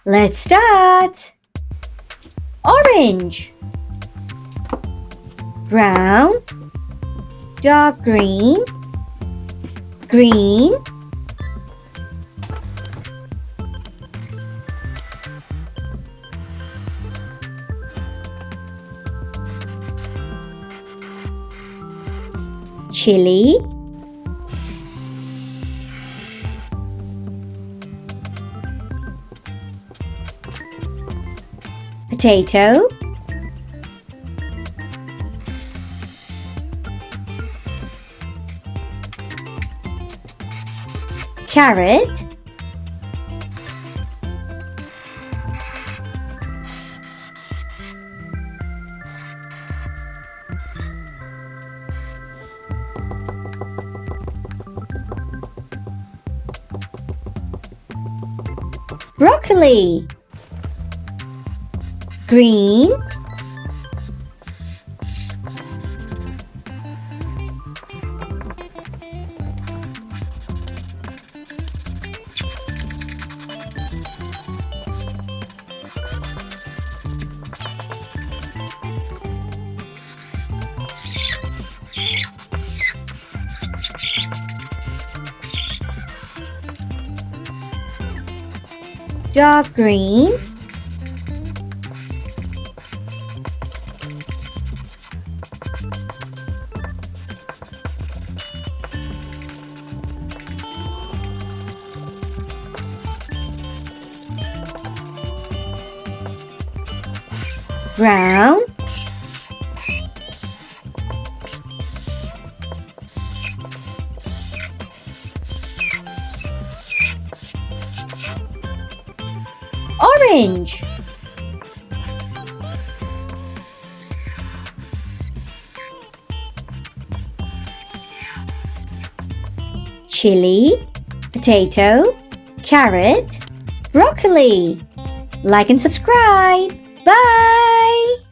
Let's start. Orange, brown, dark green, green, chili, potato, carrot, broccoli, green, dark green, brown, orange, chili, potato, carrot, broccoli. Like and subscribe. Bye!